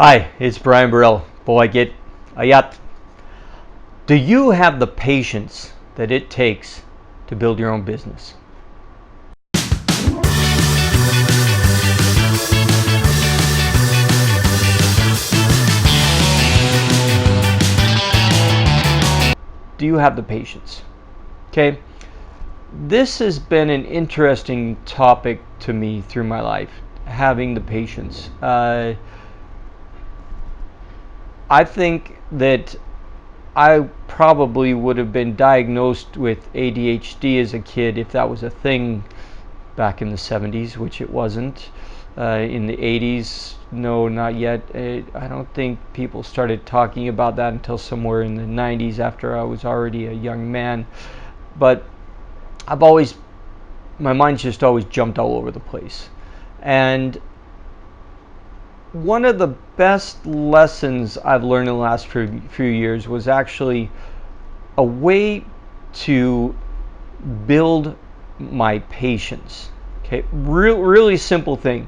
Hi, it's Brian Burrell. Bowaikit. Ayat. Do you have the patience that it takes to build your own business? Do you have the patience? Okay. This has been an interesting topic to me through my life, having the patience. I think that I probably would have been diagnosed with ADHD as a kid if that was a thing back in the 70s, which it wasn't. In the 80s, no, not yet. I don't think people started talking about that until somewhere in the 90s after I was already a young man. But my mind's just always jumped all over the place. And one of the best lessons I've learned in the last few years was actually a way to build my patience. Okay, really simple thing.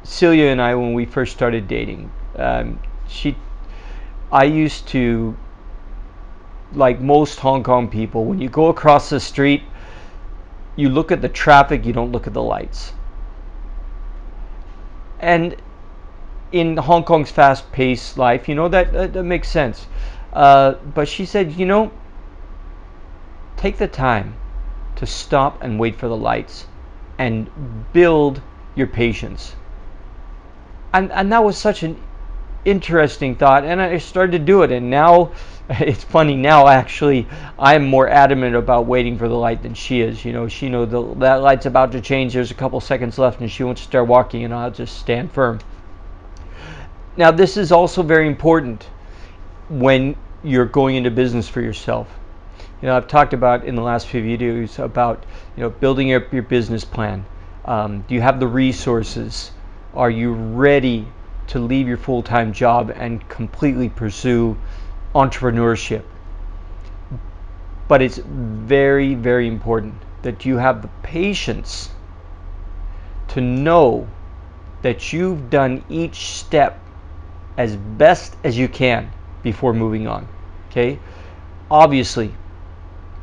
Celia and I, when we first started dating, I used to, like most Hong Kong people, when you go across the street, you look at the traffic, you don't look at the lights. And in Hong Kong's fast-paced life, that makes sense. But she said, take the time to stop and wait for the lights and build your patience. And that was such an interesting thought, and I started to do it. And now, it's funny, now actually I'm more adamant about waiting for the light than she is. She knows that light's about to change, there's a couple seconds left, and she wants to start walking, and I'll just stand firm. Now, this is also very important when you're going into business for yourself. I've talked about in the last few videos about building up your business plan. Do you have the resources? Are you ready to leave your full-time job and completely pursue entrepreneurship? But it's very, very important that you have the patience to know that you've done each step as best as you can before moving on. Okay? Obviously,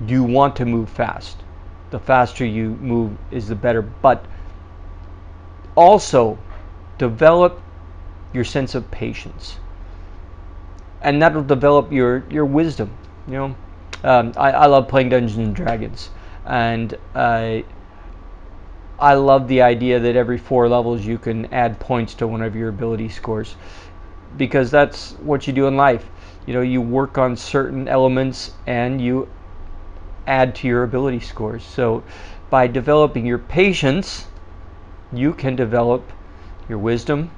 you want to move fast. The faster you move is the better, but also develop your sense of patience, and that'll develop your wisdom. I love playing Dungeons and Dragons, and I love the idea that every 4 levels you can add points to one of your ability scores, because that's what you do in life. You work on certain elements and you add to your ability scores. So by developing your patience, you can develop your wisdom.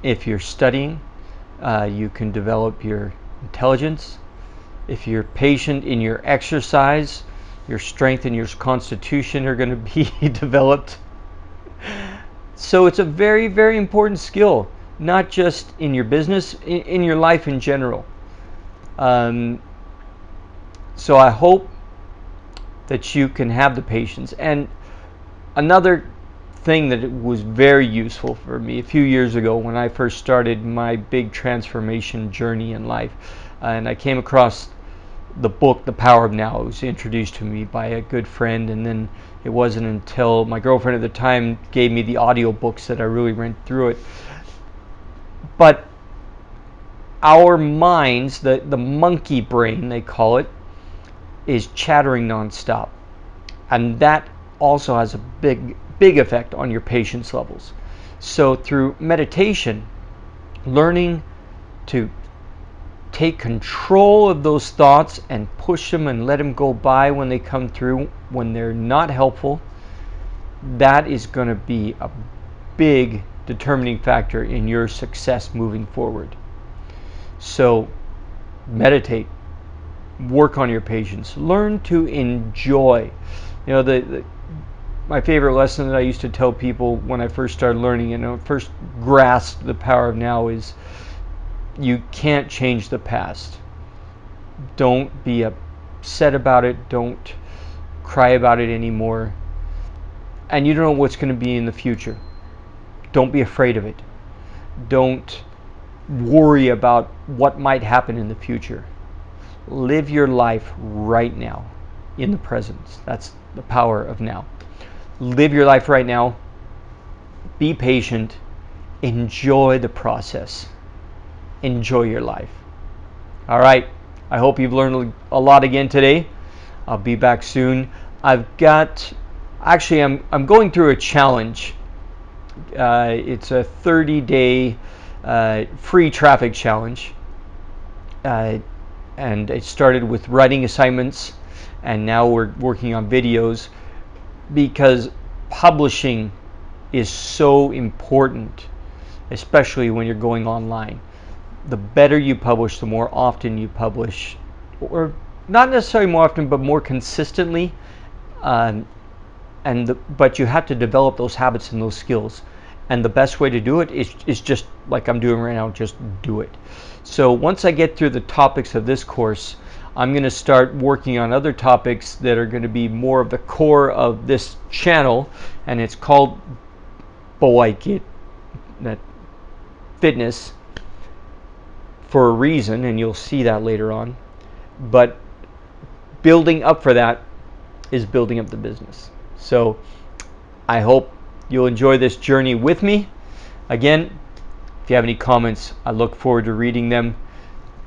If you're studying, you can develop your intelligence. If you're patient in your exercise, your strength and your constitution are going to be developed. So it's a very, very important skill, not just in your business, in your life in general. So I hope that you can have the patience. And another thing that was very useful for me a few years ago when I first started my big transformation journey in life, and I came across the book The Power of Now. It was introduced to me by a good friend, and then it wasn't until my girlfriend at the time gave me the audio books that I really went through it. But our minds, the monkey brain they call it, is chattering nonstop, and that also has a big effect on your patience levels. So through meditation, learning to take control of those thoughts and push them and let them go by when they come through, when they're not helpful, that is going to be a big determining factor in your success moving forward. So meditate, work on your patience, learn to enjoy. My favorite lesson that I used to tell people when I first started learning, first grasped the power of now, is you can't change the past. Don't be upset about it. Don't cry about it anymore. And you don't know what's going to be in the future. Don't be afraid of it. Don't worry about what might happen in the future. Live your life right now, in the present. That's the power of now. Live your life right now. Be patient. Enjoy the process. Enjoy your life. All right. I hope you've learned a lot again today. I'll be back soon. I'm going through a challenge. It's a 30-day free traffic challenge. And it started with writing assignments, and now we're working on videos, because publishing is so important, especially when you're going online. The better you publish, the more often you publish, or not necessarily more often, but more consistently. But you have to develop those habits and those skills. And the best way to do it is just like I'm doing right now, just do it. So once I get through the topics of this course, I'm going to start working on other topics that are going to be more of the core of this channel, and it's called Bowaikit, that fitness, for a reason, and you'll see that later on. But building up for that is building up the business. So I hope you'll enjoy this journey with me. Again, if you have any comments, I look forward to reading them.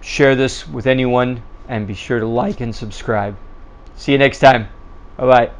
Share this with anyone, and be sure to like and subscribe. See you next time. Bye-bye.